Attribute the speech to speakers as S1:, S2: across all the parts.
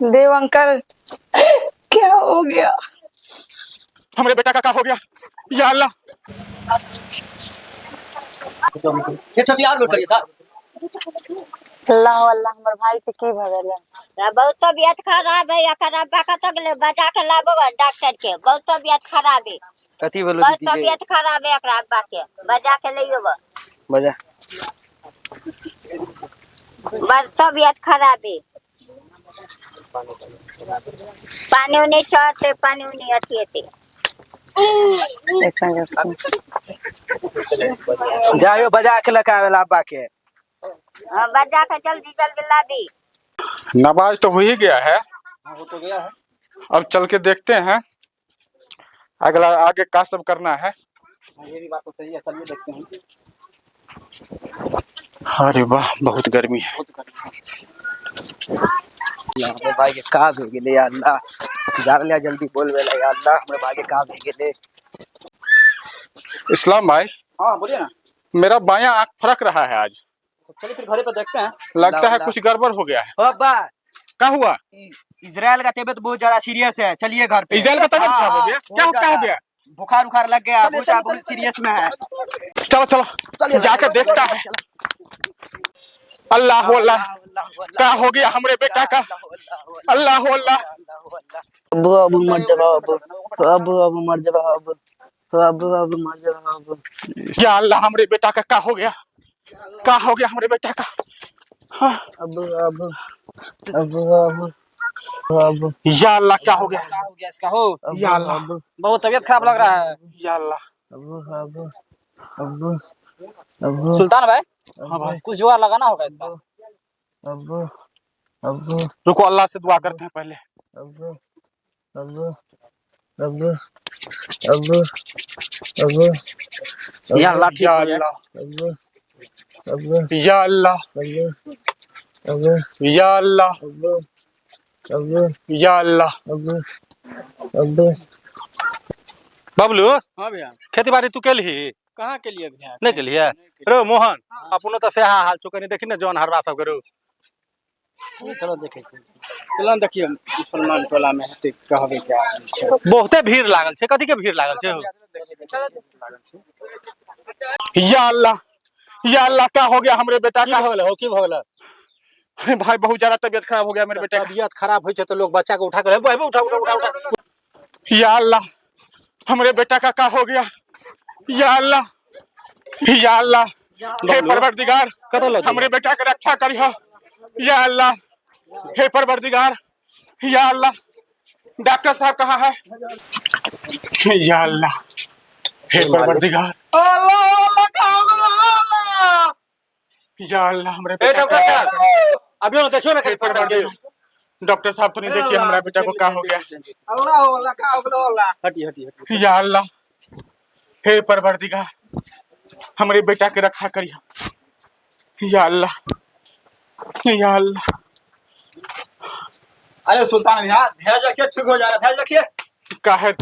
S1: देव uncle क्या हो गया?
S2: हमारे बेटा का क्या हो गया? या अल्लाह।
S1: अल्लाह अल्लाह हमर भाई से की भगल है।
S3: बहुत तबियत खराब है एकर अब्बा कतऽ गेलै बजा के लाबो डॉक्टर के। बहुत तबियत खराब है।
S4: कथी भेलो
S3: बहुत
S4: दीदी के?
S3: तबियत खराब है एकरा अब्बा के। बजा के ले आबो।
S4: बजा।
S3: बस तबियत खराब है। पानी उनी चढ़ते पानी उनी अथी हेते।
S4: जायो बजा के लकावेला अब्बा के।
S3: हाँ, बजा के जल्दी जल्दी लाबी।
S2: नमाज तो हो ही गया है।
S4: हाँ, हो तो गया है।
S2: अब चल के देखते हैं अगला आगे क्या सब करना है।
S4: ये भी बात तो सही है, चलिए देखते हैं।
S2: अरे वाह बहुत गर्मी है।
S4: हमरे भाई के का हो गेले या अल्लाह। जार लिया जल्दी बोल बेला या अल्लाह, हमरे भाई के का हो गेले।
S2: इस्लाम भाई,
S4: हाँ बोलिए ना।
S2: मेरा बायां आंख फरक रहा है आज।
S4: तो चलिए फिर घरे पे देखते हैं।
S2: लगता है कुछ गड़बड़ हो गया है।
S4: ओ अब्बा,
S2: क्या हुआ?
S4: इजराइल का तबीयत बहुत ज्यादा सीरियस है, चलिए घर पे।
S2: इजराइल का तबीयत खराब हो गया? क्या हो गया?
S4: बुखार उखार लग गया, बहुत सीरियस में है।
S2: चलो चलो जाके देखता है। अल्लाह अल्लाह, क्या हो गया हमरे बेटा का? अल्लाह अल्लाह।
S1: अबू अबू मर जाबा अबू अबू मर जाबा अबू अबू मर जाबा अबू।
S2: या अल्लाह हमरे बेटा का क्या हो गया? क्या हो गया हमरे बेटा का? हाँ।
S1: अबू अबू अबू अबू अबू
S2: या अल्लाह क्या हो गया?
S4: क्या हो गया इसका? हो
S2: या अल्लाह
S4: बहुत तबीयत खराब लग रहा है।
S2: या अल्लाह।
S1: अबू अबू अबू अबू
S4: सुल्तान भाई,
S2: हाँ भाई,
S4: कुछ जुगाड़ लगाना होगा इसका।
S1: अबू अबू
S2: रुको अल्लाह से दुआ करते हैं पहले।
S1: अबू अबू अबू अबू अबू
S4: या अल्लाह ठीक
S2: या
S4: हो जाए।
S2: अल्लाह
S1: अबू अबू
S2: या अल्लाह
S1: अबू अबू
S2: या अल्लाह
S1: अबू अबू
S2: या अल्लाह।
S1: अबू अबू
S2: बबलू,
S4: हाँ भैया।
S2: खेती बाड़ी तू के ली?
S4: कहाँ के लिए भैया?
S2: नहीं के लिए? रो मोहन अपनो तो सेहा हाल चुका नहीं देखी ना जौन हरवा सब करू।
S4: चलो देखे चलो देखिए मुसलमान टोला में है कहबे क्या
S2: बहुते भीड़ लागल छे। कथी के भीड़ लागल छे? या अल्लाह क्या हो गया हमरे बेटा का?
S4: की भगल
S2: अरे भाई बहुत ज्यादा तबीयत खराब हो गया मेरे बेटे का।
S4: तबियत खराब होई छे तो लोग बच्चा को उठा कर उठा उठा उठा उठा।
S2: या अल्लाह हमरे बेटा का क्या हो गया? या अल्लाह या अल्लाह, हे परवरदिगार हमरे बेटा का रक्षा करियो। या अल्लाह, हे परवरदिगार। या अल्लाह, डॉक्टर साहब कहाँ है? या अल्लाह, हे परवरदिगार। या अल्लाह हमरे बेटा
S4: डॉक्टर साहब अभी ना देखियो ना
S2: हे परवरदिगार। डॉक्टर साहब तो नहीं देखिए हमारा बेटा को क्या हो गया?
S4: हटी हटी हटी।
S2: या अल्लाह, हे परवरदिगार हमारे बेटा के रक्षा करिए। या अल्लाह या अल्लाह।
S4: अरे सुल्तान भैया धैर्य रखिए, ठीक हो जाएगा। धैर्य रखिए।
S2: का है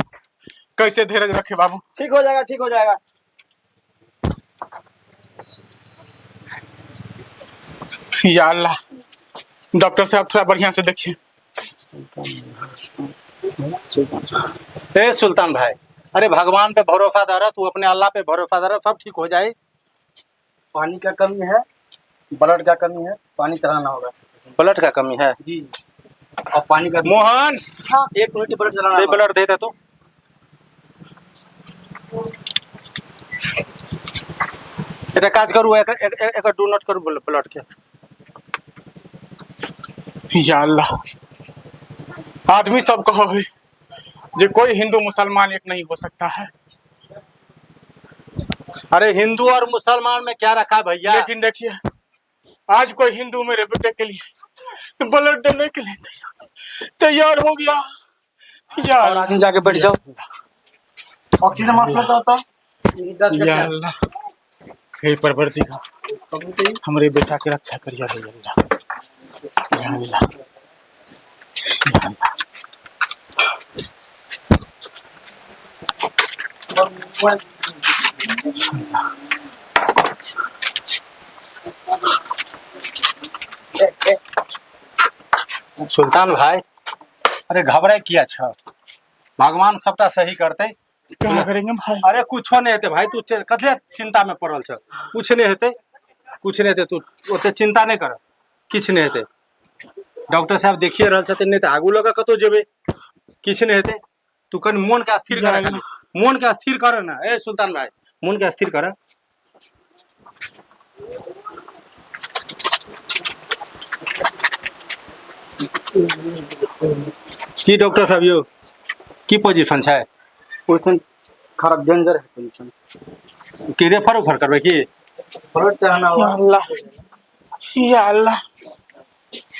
S2: कैसे धीरज रखे बाबू?
S4: ठीक हो जाएगा, ठीक हो जाएगा।
S2: या अल्लाह, डॉक्टर साहब थोड़ा बढ़िया से देखिए।
S5: ए सुल्तान भाई, अरे भगवान पे भरोसा धरा, तू अपने अल्लाह पे भरोसा धरा, सब ठीक हो जाए।
S4: पानी का कमी है, ब्लड का कमी है, पानी चढ़ाना होगा।
S5: ब्लड का कमी है
S4: जी जी। और पानी का
S5: मोहन,
S4: हाँ, 1 मिनट ब्लड चढ़ाना
S5: दे
S4: होगा।
S5: ब्लड दे दे तू। এটা কাজ করু এক ডু নট করু ব্লড के।
S2: या अल्लाह, आदमी सब कहो है जो कोई हिंदू मुसलमान एक नहीं हो सकता है।
S5: अरे हिंदू और मुसलमान में क्या रखा भैया?
S2: लेकिन देखिए आज कोई हिंदू मेरे बेटे के लिए ब्लड देने के लिए तैयार हो गया। या
S4: और आदमी जाके बैठ जाओ। ऑक्सीजन मास्क लगा होता।
S2: या अल्लाह, हे परवरदिगार हमरे बेटा की रक्षा करिए। हे अल्लाह, या अल्लाह, या अल्लाह।
S5: सुल्तान भाई अरे घबराई किया छ भगवान सबटा सही करते।
S2: क्या करेंगे भाई?
S5: अरे कुछो नहीं हेते भाई, तू कथले चिंता में पड़ल छ, कुछ नहीं हेते, कुछ नहीं हेते, तू ओते चिंता नहीं कर, किछ नहीं हेते। डॉक्टर साहब देखिए रहल छथिन, नहीं तो आगू लगा कतो जेबे, किछ नहीं हेते। तू कन मन के स्थिर कर, मन के स्थिर कर ना। ए सुल्तान भाई मन के स्थिर कर। की डॉक्टर साहब यो की पोजीशन छै?
S4: पोजीशन खराब, डेंजर है पोजीशन।
S5: की रेफर उफर करबे की?
S4: फ्लड चढ़ाना
S2: या
S4: हुआ।
S2: अल्लाह, या अल्लाह।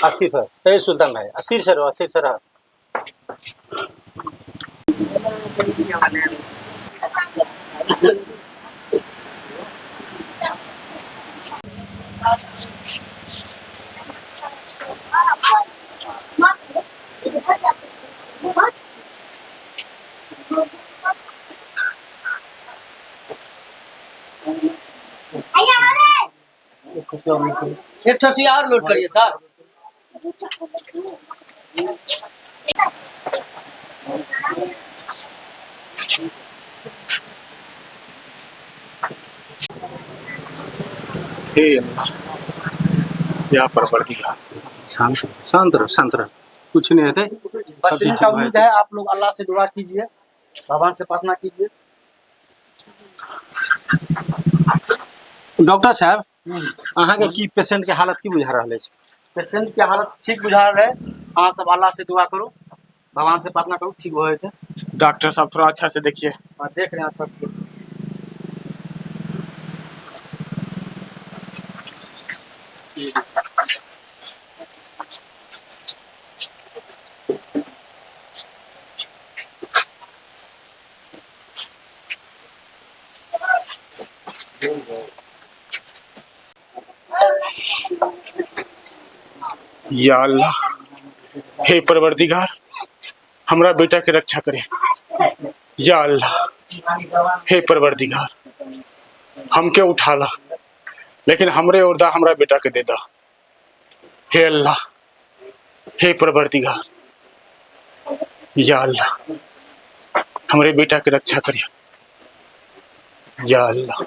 S5: अस्थिर है। ए सुल्तान भाई अस्थिर से रहो, अस्थिर से रहो।
S4: एक ठोसी और लोड करिए सर।
S5: हे अल्लाह, या परवरदिगार, शांत शांत रहो, शांत रहो, कुछ नहीं होते। सब
S4: बच्चे
S5: ठीक
S4: का
S5: हो
S4: उम्मीद
S5: जाते।
S4: है, आप लोग अल्लाह से दुआ कीजिए, भगवान से प्रार्थना कीजिए।
S5: डॉक्टर साहब अहाँ के की पेशेंट के हालत की बुझा रहल अछि?
S4: पेशेंट की हालत ठीक बुझा रहे। अहाँ सब अल्लाह से दुआ करो, भगवान से प्रार्थना करो, ठीक हो जेते।
S2: डॉक्टर साहब थोड़ा अच्छा से देखिए।
S4: देख रहे हैं अच्छा से।
S2: या अल्लाह, हे परवरदिगार, हमरा बेटा के रक्षा करे। या अल्लाह, हे परवरदिगार, हमके उठाला, लेकिन हमरे औरदा हमरा बेटा के दे दा। हे अल्लाह, हे परवरदिगार, या अल्लाह, हमरे बेटा के रक्षा करिए। या अल्लाह।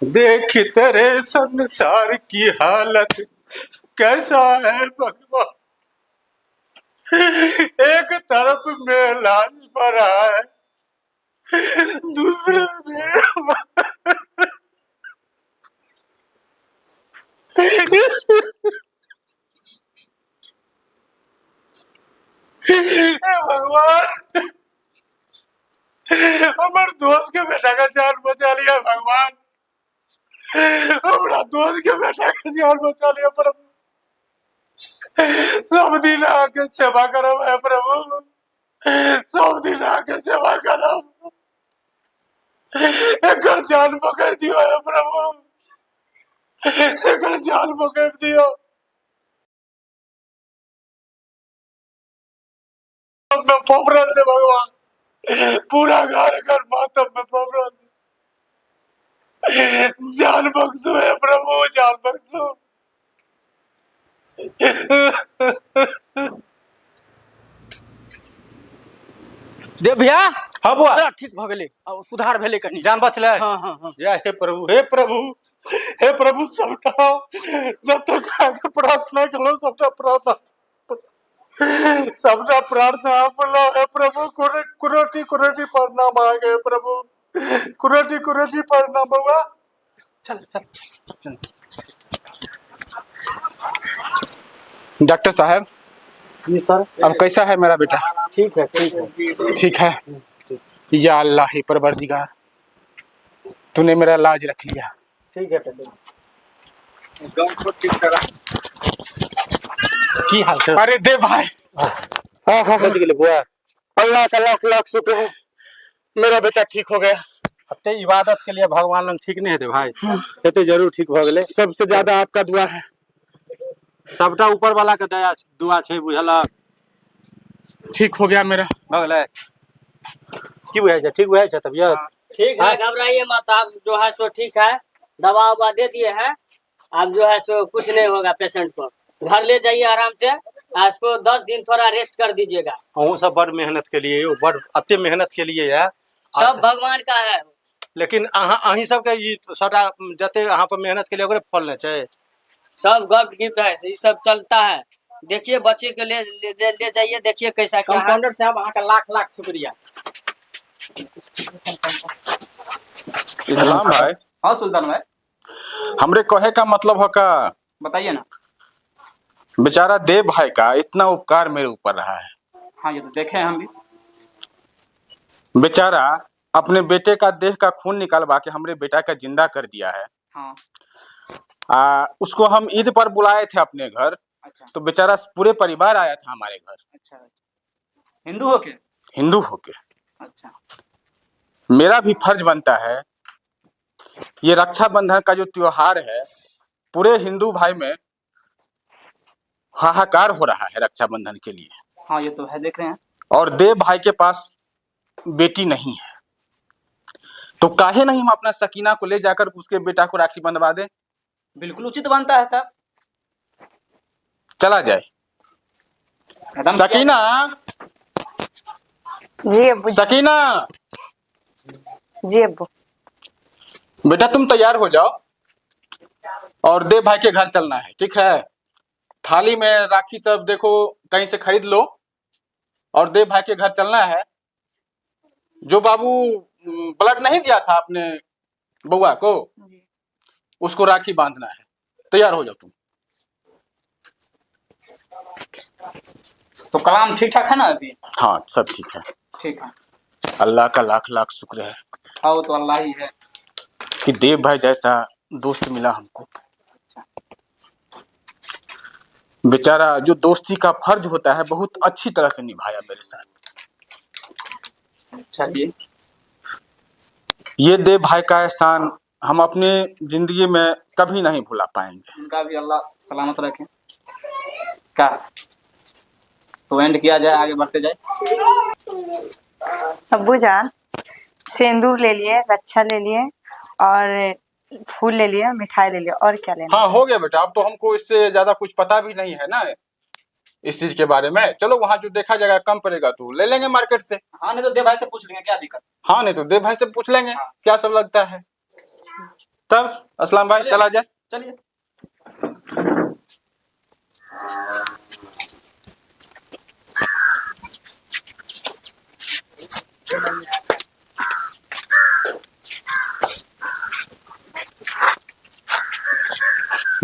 S2: देख तेरे संसार की हालत कैसा है भगवान, एक तरफ में लाश पड़ा है, दूसरे में भगवान, हमारे दोस्त के बेटा का जान बचा लिया भगवान, हमारा दोस्त के बेटा का जान बचा लिया प्रभु। सब दिन आके सेवा करो है प्रभु, सब दिन आके सेवा करो, एक जान पकड़ दियो है प्रभु, एक जान पकड़ दियो। में पोपरन से भगवान, पूरा घर घर मातम में पोपरन, जान बख्शो है प्रभु, जान बख्शो।
S4: दे भैया।
S5: हाँ बुआ,
S4: बड़ा ठीक भ गेले, अब सुधार भेले कनी।
S5: जान बचले।
S4: हाँ हाँ हाँ।
S5: या हे प्रभु, हे प्रभु,
S2: हे प्रभु, सबटा जब तक आगे प्रार्थना करो, सबटा प्रार्थना, सबटा प्रार्थना फलो है प्रभु। कुरोटी कुरोटी पढ़ना मांगे प्रभु, कुरोटी कुरोटी पढ़ना बाबा।
S5: चल चल चल।
S2: डॉक्टर साहब
S4: जी सर।
S2: अब कैसा है मेरा बेटा?
S4: ठीक है, ठीक है।
S2: ठीक है। या अल्लाह, हे परवरदिगार, तूने मेरा लाज रख लिया।
S4: ठीक है पेशेंट।
S5: की हाल छै?
S2: अरे दे भाई। हाँ हाँ,
S5: बच गेले बुआ।
S2: अल्लाह का लाख लाख शुक्र है, मेरा बेटा ठीक हो गया।
S5: ते इबादत के लिए भगवान लंग ठीक नहीं हेते भाई, हेते जरूर ठीक भ गेले।
S2: सबसे ज्यादा आपका दुआ है।
S5: सबटा ऊपर वाला के दया दुआ छै, बुझला।
S2: ठीक हो गया मेरा।
S5: भ गेले की बुझाइ छै? ठीक बुझाइ छै तबियत?
S6: ठीक है, घबराइए मत, आप जो है सो ठीक है, दवा उवा दे दिए हैं, अब जो है सो कुछ नहीं होगा पेशेंट को, घर ले जाइए आराम से। आज को 10 दिन थोड़ा रेस्ट कर दीजिएगा।
S5: अहूँ सब बड़ मेहनत के लिए बड़ अते मेहनत के लिए है
S6: सब भगवान का है।
S5: लेकिन अहीं सबके ई सबटा जते अहाँ पर मेहनत के लिए ओकरे फल नहीं चाहिए।
S6: सब गॉड गिफ्ट है, ये सब चलता है। देखिए बच्चे के ले जाइए, देखिए कैसा क्या है।
S7: कंपाउंडर साहब अहाँ का लाख लाख शुक्रिया।
S2: इस्लाम भाई,
S7: हाँ सुल्तान भाई
S2: हमरे कहे का मतलब है का,
S7: बताइए ना।
S2: बेचारा देव भाई का इतना उपकार मेरे ऊपर रहा है।
S7: हाँ ये तो देखे हैं हम भी।
S2: बेचारा अपने बेटे का देह का खून निकालवा के हमरे बेटा का जिंदा कर दिया है।
S7: हाँ
S2: उसको हम ईद पर बुलाए थे अपने घर,
S7: अच्छा
S2: तो बेचारा पूरे परिवार आया था हमारे घर।
S7: अच्छा। हिंदू हो के?
S2: हिंदू होके
S7: अच्छा।
S2: मेरा भी फर्ज बनता है, ये रक्षाबंधन का जो त्योहार है पूरे हिंदू भाई में हाहाकार हो रहा है रक्षाबंधन के लिए।
S7: हाँ ये तो है, देख रहे हैं।
S2: और देव भाई के पास बेटी नहीं है, तो काहे नहीं हम अपना सकीना को ले जाकर उसके बेटा को राखी बंधवा दे।
S7: बिल्कुल उचित बनता है साहब।
S2: चला जाए।
S7: एकदम
S2: सकीना,
S8: जी अब्बू।
S2: सकीना
S8: जी अब्बू।
S2: बेटा तुम तैयार हो जाओ और देव भाई के घर चलना है, ठीक है? थाली में राखी सब देखो कहीं से खरीद लो और देव भाई के घर चलना है। जो बाबू ब्लड नहीं दिया था अपने बउआ को, उसको राखी बांधना है। तैयार हो जाओ तुम।
S7: तो कलाम ठीक ठाक है ना अभी?
S2: हाँ सब ठीक है।
S7: ठीक है।
S2: अल्लाह का लाख लाख शुक्र है
S7: हाँ तो अल्लाह ही है
S2: कि देव भाई जैसा दोस्त मिला हमको। बेचारा जो दोस्ती का फर्ज होता है बहुत अच्छी तरह से निभाया मेरे साथ।
S7: चलिए,
S2: ये देव भाई का एहसान हम अपने जिंदगी में कभी नहीं भुला पाएंगे।
S7: उनका भी अल्लाह सलामत रखे। क्या तो एंड किया जाए, आगे बढ़ते जाए।
S8: अब्बू जान सिंदूर ले लिए, रक्षा ले लिए और फूल ले लिए, मिठाई ले लिए, और क्या लेना?
S2: हाँ हो गया बेटा, अब तो हमको इससे ज्यादा कुछ पता भी नहीं है ना इस चीज के बारे में। चलो वहाँ जो देखा जाएगा, कम पड़ेगा तो ले लेंगे मार्केट से।
S7: हाँ नहीं तो देव भाई से पूछ लेंगे, क्या दिक्कत।
S2: हाँ नहीं तो देव भाई से पूछ लेंगे क्या सब लगता है। तब असलाम भाई चला जाए।
S7: चलिए।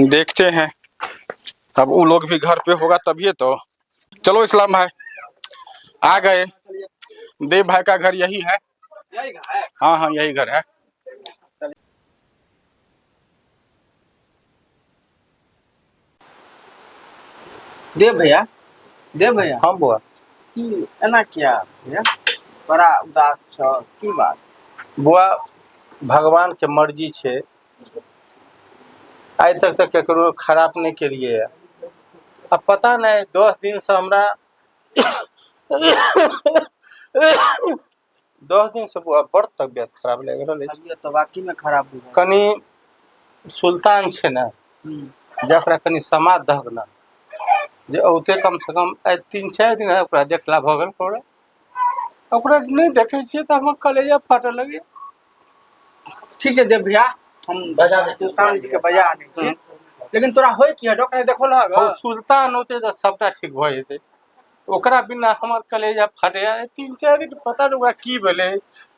S2: देखते हैं, अब वो लोग भी घर पे होगा तभी तो। चलो इस्लाम भाई आ गए। देव भाई का घर यही है।
S7: यही घर है?
S2: हाँ हाँ यही घर है।
S1: देव भैया, देव भैया।
S5: हाँ बुआ,
S1: की एना क्या भैया, बड़ा उदास छ, की बात?
S5: बुआ भगवान के मर्जी छे, आज तक तो केकरो खराब नहीं केलिए है। अब पता नहीं 10 दिन से हमरा 10 दिन से बुआ बड़ तबियत खराब लग रहा है।
S1: तबियत तो वाकई में खराब हो गई।
S5: कनी सुल्तान छे ना, जकरा कनी समाज दहब ना, जे औते कम से कम 3-4 दिन है ओकरा देखला भगल पड़े। ओकरा नहीं देखे छिए तो हम कलेजा फाटे लगे।
S1: ठीक है देव भैया, हम सुल्तान जी के बजा आने छी। लेकिन तोरा होय की है, डॉक्टर देखो लगा।
S5: और सुल्तान होते तो सबटा ठीक भ जेते, ओकरा बिना हमर कलेजा फाटे। 3-4 दिन पता नहीं ओकरा की भेले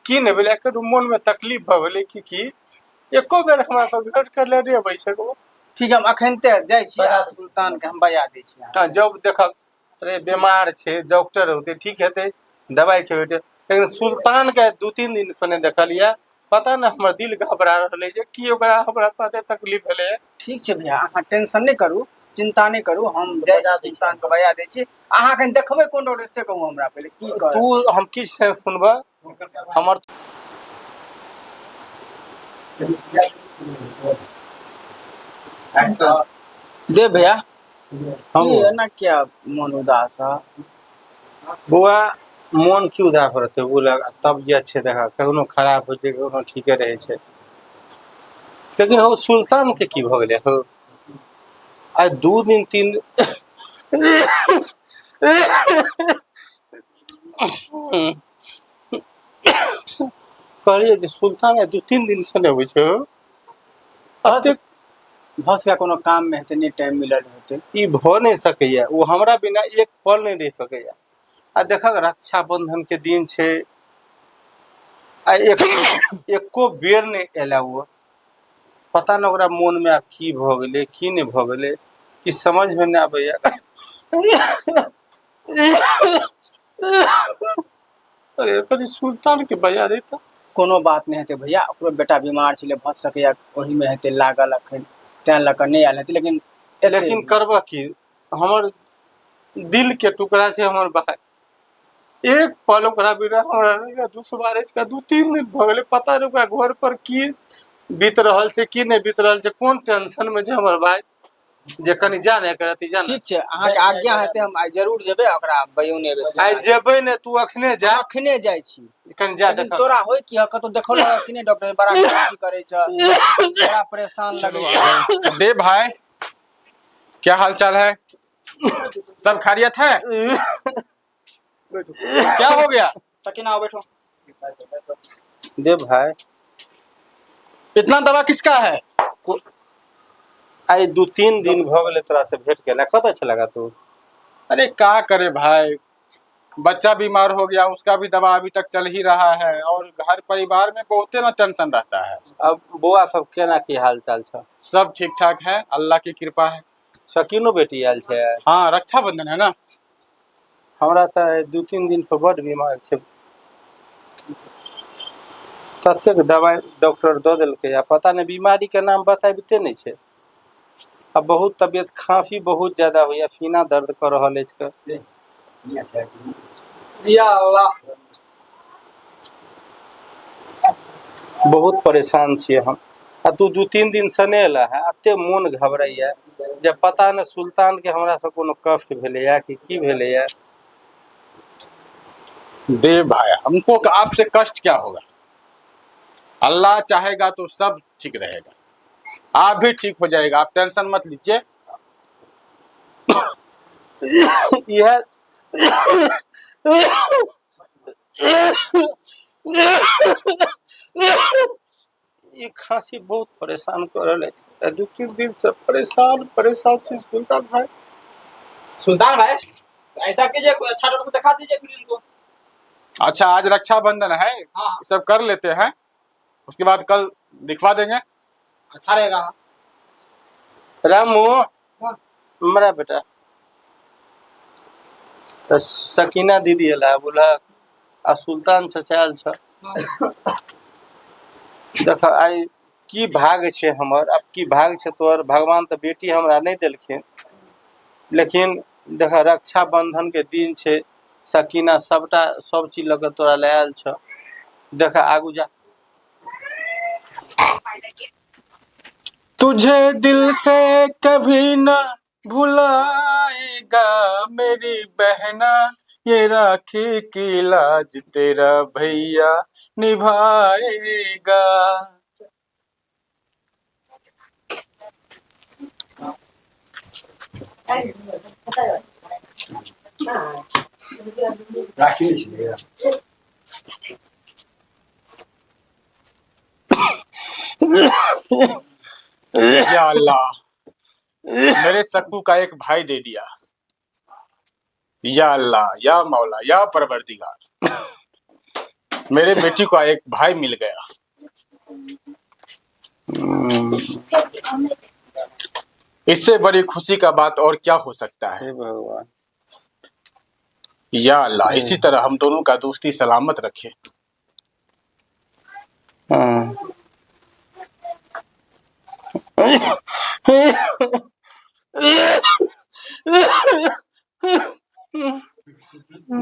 S5: की नहीं भेले, एकर मन में तकलीफ भ भेले की एको बेर हमरा पर भेंट कर ले रे बैसे को।
S1: ठीक है, हम अखनते जाय छी, सुल्तान के हम बजा दै छी।
S5: हां जब देखब अरे बीमार छे डॉक्टर होते ठीक हेते, दवाई खेबे। लेकिन सुल्तान के 2-3 दिन से नहीं देखलिए, पता ना हमर दिल घबरा रहले जे की ओकरा हमरा साथे तकलीफ भेले।
S1: ठीक छै भैया, अहाँ टेंशन नहीं करू, चिंता नहीं करू, हम जाय छी सुल्तान के बजा दै छी। अहाँ कन देखबै कोन डॉक्टर से कहू हमरा पहले की कर।
S5: तू हम किछ नहीं सुनबा, हमर
S1: देव भैया,
S5: हम
S1: ये ना क्या मन उदास है?
S5: बुआ मन क्यों उदास रहते बोला, तब ये अच्छे देखा कखनो खराब हो जाए कखनो ठीके रहे छे। लेकिन हो सुल्तान के की भ गेले हो, आज 2 दिन 3 कहलिए जे सुल्तान 2-3 दिन से नहीं होइ छै
S1: बस बस का कोनो काम में हेतै नहीं टाइम मिलल हेतै।
S5: ई भ नहीं सकैया, वो हमरा बिना एक पल नहीं रह सकैया। आ देखक रक्षाबंधन के दिन छै, आ एको बेर नहीं एला हुआ। पता नहीं ओकरा मन में आब की भ गेलै की नहीं भ गेलै, कि समझ में नहीं आबैया। अरे कनी सुल्तान के बजा देता।
S1: कोनो बात नहीं हेतै भैया, ओकरो बेटा बीमार छलै, भ सकैया ओही में हेतै लागल अखन, तें लऽ कऽ नहीं आयल हेतै। लेकिन
S5: लेकिन करबा की, हमर दिल के टुकड़ा छै हमर भाई। एक पल ओकरा बिना हमरा नहीं दुश्वार का 2-3 दिन भ गेलै, पता नहीं ओकरा घर पर की बीत रहल छै की नहीं बीत रहल छै, कोन टेंशन में छै हमर भाई जे कनी जाने करती जाने।
S1: ठीक छै, अहाँ के आज्ञा हेतै हम आइ जरूर जेबै, ओकरा बयोने एबै।
S5: आइ जेबै ने, तू अखने जा,
S1: अखने जाइ छी।
S5: कनी जा
S1: लेकिन
S5: देख।
S1: तोरा होय कि कतौ देखल कि नहीं डॉक्टर बड़ा की करे छ, बड़ा परेशान लगे छै।
S2: दे भाई, क्या हाल चाल है? सब खैरियत है? क्या हो गया?
S1: सकीना आओ बैठो।
S5: दे भाई,
S2: इतना दवा किसका है?
S5: आई 2-3 दिन भ गेलै तोरा से भेंट केला, कतऽ छलगा तू?
S2: अरे क्या करे भाई, बच्चा बीमार हो गया, उसका भी दवा अभी तक चल ही रहा है, और घर परिवार में बहुते ना टेंशन रहता है।
S5: अब बौआ सब केना की हाल चाल छ?
S2: सब ठीक ठाक है, अल्लाह की कृपा है।
S5: शकीनो बेटी आयल छै?
S2: हाँ, रक्षाबंधन है ना।
S5: हमरा तऽ 2-3 दिन से बड़ बीमार छै, ततेक दवाई डॉक्टर दऽ देलकै, आ पता नहीं बीमारी के नाम बताबिते नहीं छै। अब बहुत तबियत खांसी बहुत ज्यादा होइया, सीना दर्द कर रहल अछि। या अल्लाह, बहुत परेशान छियै हम। आ तू 2-3 दिन से नहीं एला है, एते मोन घबराइया जे पता नहीं सुल्तान के हमरा से कोनो कष्ट भेलैया कि की भेलैया।
S2: दे भाई, हमको आपसे कष्ट क्या होगा, अल्लाह चाहेगा तो सब ठीक रहेगा, आप भी ठीक हो जाएगा, आप टेंशन मत लीजिए।
S5: यह ये खांसी बहुत परेशान कर रहा है, 2-3 दिन से परेशान छी सुल्तान भाई।
S1: सुल्तान भाई ऐसा कीजिए, कोई अच्छा डॉक्टर से दिखा दीजिए फिर इनको।
S2: अच्छा, आज रक्षाबंधन है,
S1: हाँ।
S2: सब कर लेते हैं, उसके बाद कल दिखवा देंगे।
S1: अच्छा रहेगा।
S5: रामू, मेरा बेटा तो सकीना दीदी एला बोला, आ सुल्तान चचा आयल छ। देख आई की भाग छै हमर, अब की भाग छै तोर, भगवान तो बेटी हमरा नहीं देलखिन, लेकिन देख रक्षाबंधन के दिन छै, सकीना सबटा सब चीज लगे तोरा ले आयल छ। देख आगू जा।
S2: तुझे दिल से कभी न भुलाएगा मेरी बहना, ये राखी की लाज तेरा भैया निभाएगा।
S1: राखी नहीं
S2: या अल्लाह, मेरे सक्कू का एक भाई दे दिया। या अल्लाह, या मौला, या परवरदिगार, मेरे बेटी को एक भाई मिल गया। इससे बड़ी खुशी का बात और क्या हो सकता है।
S5: भगवान,
S2: या अल्लाह, इसी तरह हम दोनों का दोस्ती सलामत रखे।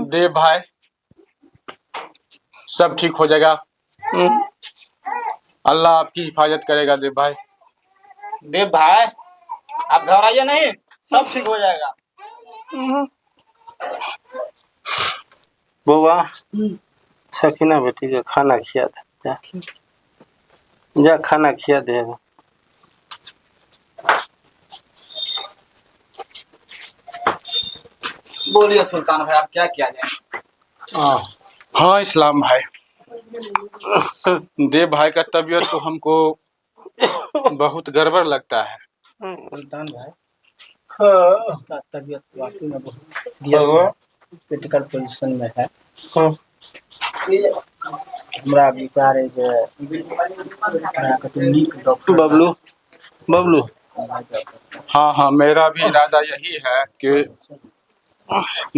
S2: देव भाई, सब ठीक हो जाएगा, अल्लाह आपकी हिफाजत करेगा। देव भाई,
S7: देव भाई आप घबराइए नहीं, सब ठीक हो जाएगा।
S5: बउआ सकीना बेटी के खाना खिया दे, जा खाना खिया दे।
S7: बोलिए सुल्तान भाई, आप क्या किया जाए?
S2: हाँ इस्लाम भाई, देव भाई का तबीयत तो हमको बहुत गड़बड़ लगता है।
S1: सुल्तान भाई, इसका तबीयत वाकई में बहुत सीरियस है, क्रिटिकल पोजीशन में है। हमरा विचार है जे एकरा कतौ नीक डॉक्टर
S5: बबलू बबलू
S2: हाँ हाँ, मेरा भी इरादा यही है कि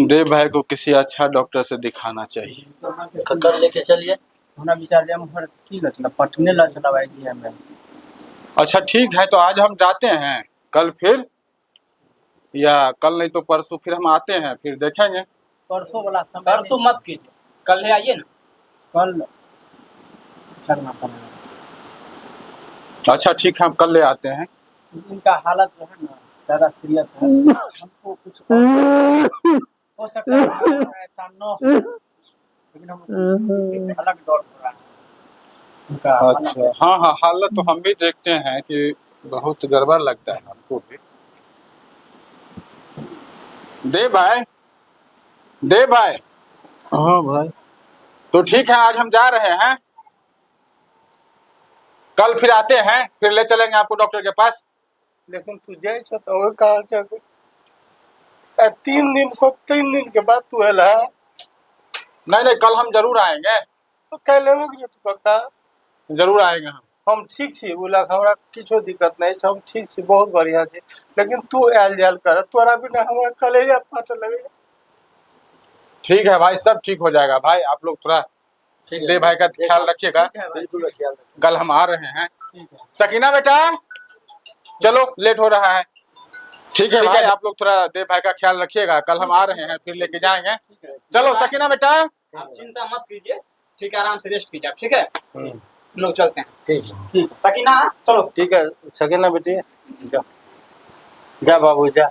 S2: देव भाई को किसी अच्छा डॉक्टर से दिखाना चाहिए।
S6: कल लेके चलिए।
S1: हमरा विचार जे हमर की ल चला पटने ल चला भाई जी हमें।
S2: अच्छा ठीक है, तो आज हम जाते हैं, कल फिर, या कल नहीं तो परसों फिर हम आते हैं, फिर देखेंगे।
S1: परसों वाला समय
S7: परसों मत कीजिए, कल ले आइए ना।
S1: कल चलना पड़ेगा।
S2: अच्छा ठीक है, हम कल ले आते हैं।
S1: इनका हालत जो है ना ज्यादा सीरियस है, हमको कुछ और हो सकता है ऐसा न हो, लेकिन हम कुछ अलग दौड़ हो रहा है उनका हालत।
S2: अच्छा हाँ हाँ, हालत तो हम भी देखते हैं कि बहुत गड़बड़ लगता है हमको भी। देव भाई, देव भाई,
S5: हाँ भाई,
S2: तो ठीक है, आज हम जा रहे हैं, कल फिर आते हैं, फिर ले चलेंगे आपको डॉक्टर के पास।
S5: लेकिन तू जाए छ तो कहा छ 3 दिन के बाद तू एला
S2: नहीं नहीं, कल हम जरूर आएंगे,
S5: तो कह लेबो कि तू पक्का।
S2: जरूर आएंगे हम
S5: ठीक छी, बोला हमरा किछो दिक्कत नहीं छै, हम ठीक छी, बहुत बढ़िया छी, लेकिन तू आयल जायल कर, तोरा बिना हमरा कलेजा फाटे लगे।
S2: ठीक है भाई, सब ठीक हो जाएगा भाई, आप लोग थोड़ा देव भाई का ख्याल रखिएगा, कल हम आ रहे हैं। सकीना बेटा चलो, लेट हो रहा है। ठीक है भाई, आप लोग थोड़ा देव भाई का ख्याल रखिएगा, कल हम आ रहे हैं, फिर लेके जाएंगे। चलो सकीना बेटा,
S7: आप चिंता मत कीजिए, ठीक है, आराम से रेस्ट कीजिए, ठीक है, हम लोग चलते हैं। ठीक, सकीना चलो।
S5: ठीक है सकीना बेटी, जा जा बाबू जा।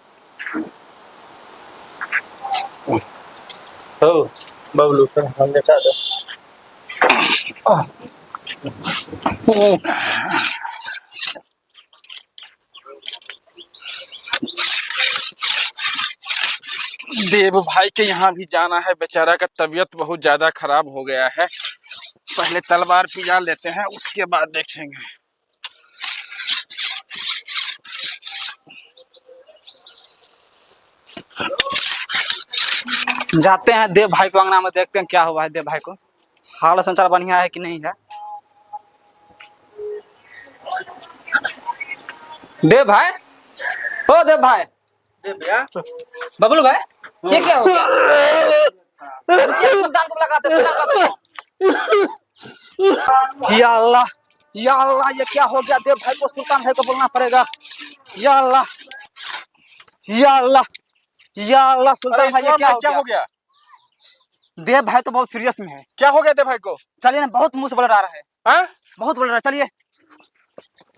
S5: हो बबलू सर, हम लेटा दो।
S2: देव भाई के यहाँ भी जाना है, बेचारा का तबीयत बहुत ज्यादा खराब हो गया है, पहले तलवार पिला लेते हैं, उसके बाद देखेंगे।
S4: जाते हैं देव भाई को अंगना में, देखते हैं क्या हुआ है देव भाई को, हाल समाचार बढ़िया है कि नहीं है। देव भाई, ओ देव भाई,
S6: बबलू भाई, क्या हो गया?
S4: सुल्तान को लगाते या अल्लाह, या अल्लाह, ये क्या हो गया देव भाई को, सुल्तान भाई को बोलना पड़ेगा। या अल्लाह, या अल्लाह, या अल्लाह, सुल्तान भाई ये क्या हो गया? देव भाई तो बहुत सीरियस में है।
S2: क्या हो गया देव भाई को?
S4: चलिए ना, बहुत मुंह से बोल रहा है,
S2: हाँ?
S4: बहुत बोल रहा है, चलिए।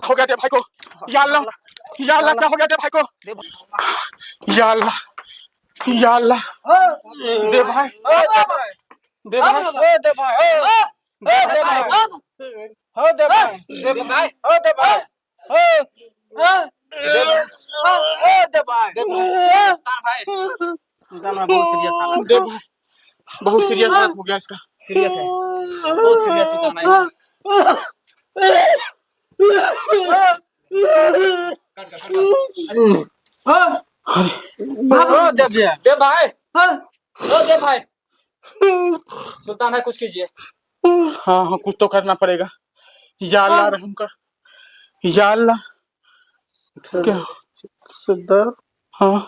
S2: हो गया देव भाई को, या अल्लाह, या अल्लाह, क्या हो गया देव भाई को? या अल्लाह, या अल्लाह, देव भाई, देव भाई,
S4: देव भाई, देव भाई, हो देव भाई, देव भाई, हो देव भाई, देव भाई,
S1: बहुत सीरियस हालत।
S2: देव भाई बहुत सीरियस बात हो गया इसका,
S4: सीरियस है,
S7: बहुत सीरियस है।
S4: देव भाई,
S7: ओ देव भाई, सुल्तान भाई कुछ कीजिए।
S2: हाँ हाँ, कुछ तो करना पड़ेगा। या अल्लाह रहम कर, या अल्लाह। क्या
S5: सुल्तान?
S2: हाँ,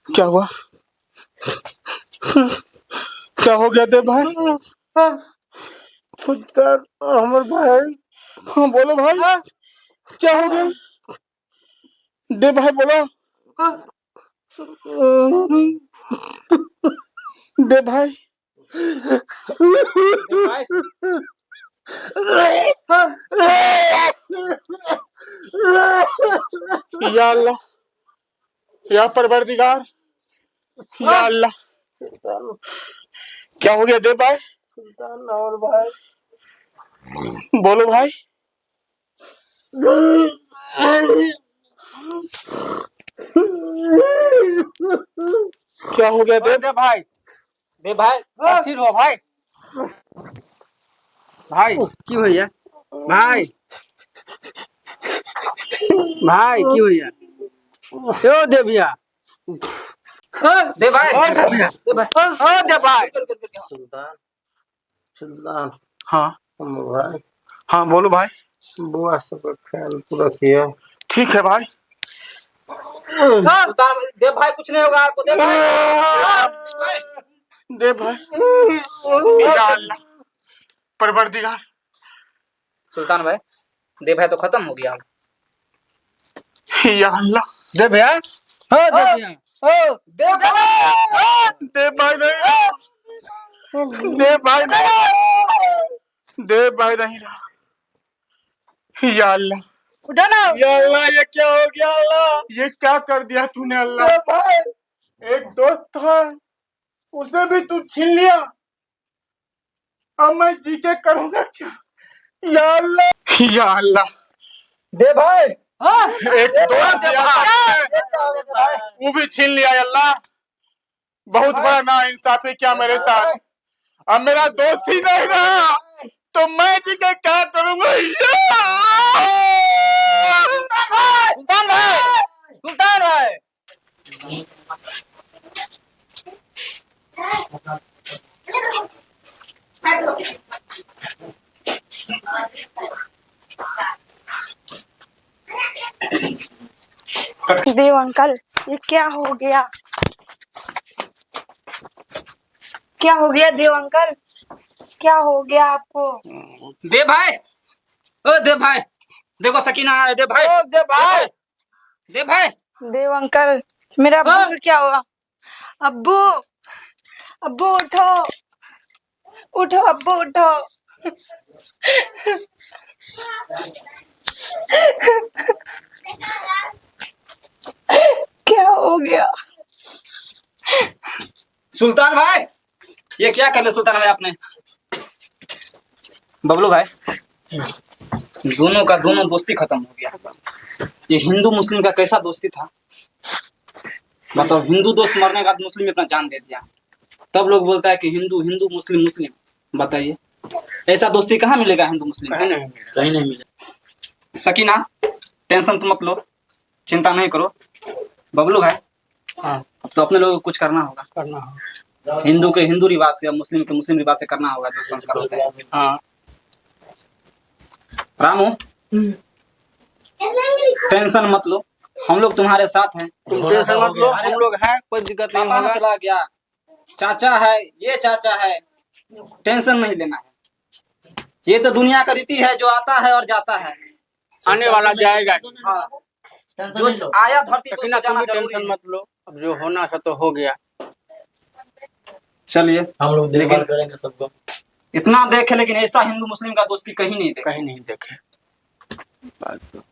S2: क्या हुआ? क्या हो गया देव भाई?
S5: सुल्तान हमर भाई।
S2: हाँ बोलो भाई, क्या हो गया? देव भाई बोलो। देव भाई, या अल्लाह, या परवरदिगार, या अल्लाह, क्या हो गया देव भाई?
S5: सुल्तान और भाई,
S2: बोलो भाई। क्या हो गया देव?
S1: दे भाई,
S7: दे भाई
S1: अस्थिर हो भाई। भाई की होइया भाई, भाई की होइया यो दे भैया,
S7: दे भाई
S1: दे भाई।
S5: सुल्तान सुल्तान
S2: हाँ
S5: भाई
S2: हाँ बोलो भाई।
S5: बुआ सब ख्याल पूरा किया।
S2: ठीक है भाई।
S7: सुल्तान दे भाई कुछ नहीं होगा आपको दे भाई।
S2: दे भाई या अल्लाह परवरदिगार।
S7: सुल्तान भाई दे भाई तो खत्म हो गया।
S2: या अल्लाह
S1: दे भैया, हो दे भैया, ओ
S7: दे भाई
S2: दे भाई नहीं, दे भाई नहीं, दे भाई नहीं रहा। या अल्लाह,
S1: उठा ना।
S2: या अल्लाह ये क्या हो गया अल्लाह? ये क्या कर दिया तूने अल्लाह? भाई एक दोस्त था उसे भी तू छीन लिया, अब मैं जी के करूंगा क्या? या अल्लाह, या अल्लाह
S7: दे भाई
S2: एक दोस्त था वो भी छीन लिया अल्लाह। बहुत बड़ा ना इंसाफी क्या मेरे साथ। अब मेरा दोस्त ही नहीं रहा तो मैं जी के क्या करूंगा?
S1: सुल्तान भाई, सुल्तान भाई।
S8: देव अंकल, ये क्या हो गया? क्या हो गया देव अंकल? क्या हो गया आपको?
S7: दे भाई ओ दे भाई देखो सकीना है। दे भाई
S1: ओ दे भाई,
S7: दे भाई
S8: देव अंकल, मेरा अब्बू को क्या हुआ? अब्बू, अब्बू उठो, उठो अब्बू उठो। क्या हो गया?
S7: सुल्तान भाई ये क्या कर ले सुल्तान भाई आपने? बबलू भाई दोनों का दोनों दोस्ती खत्म हो गया। ये हिंदू मुस्लिम का कैसा दोस्ती था बताओ। हिंदू दोस्त मरने के बाद मुस्लिम अपना जान दे दिया। तब लोग बोलता है कि हिंदू हिंदू मुस्लिम मुस्लिम। बताइए ऐसा दोस्ती कहाँ मिलेगा हिंदू मुस्लिम?
S6: कहीं नहीं मिला।
S7: सकीना टेंशन तो मत लो, चिंता नहीं करो। बबलू भाई
S1: हाँ
S7: अब तो अपने लोगों को कुछ करना होगा।
S1: करना हो।
S7: हिंदू के हिंदू रिवाज से, मुस्लिम के मुस्लिम रिवाज से करना होगा जो संस्कार होता है।
S1: हाँ
S7: रामू टेंशन मत लो, हम लोग तुम्हारे साथ हैं।
S1: तुम टेंशन मत लो, हम लोग हैं, कोई दिक्कत नहीं
S7: पापा ने
S1: होगा।
S7: चला गया, चाचा है, ये चाचा है, टेंशन नहीं लेना है। ये तो दुनिया का रीति है, जो आता है और जाता है।
S1: आने वाला जाएगा।
S7: हाँ जो आया धरती पे
S1: सकीना
S7: उसको
S1: तुम
S7: जाना
S1: भी
S7: जरूरी
S1: टेंशन
S7: है।
S1: मत लो, अब जो होना था तो हो गया।
S7: चलिए
S6: हम लोग देखभाल
S7: लेकिन
S6: करेंगे सबको।
S7: इतना देखे, लेकिन ऐसा हिंदू मुस्लिम का दोस्ती कहीं नहीं देखा।
S1: कहीं नहीं देखे बात तो।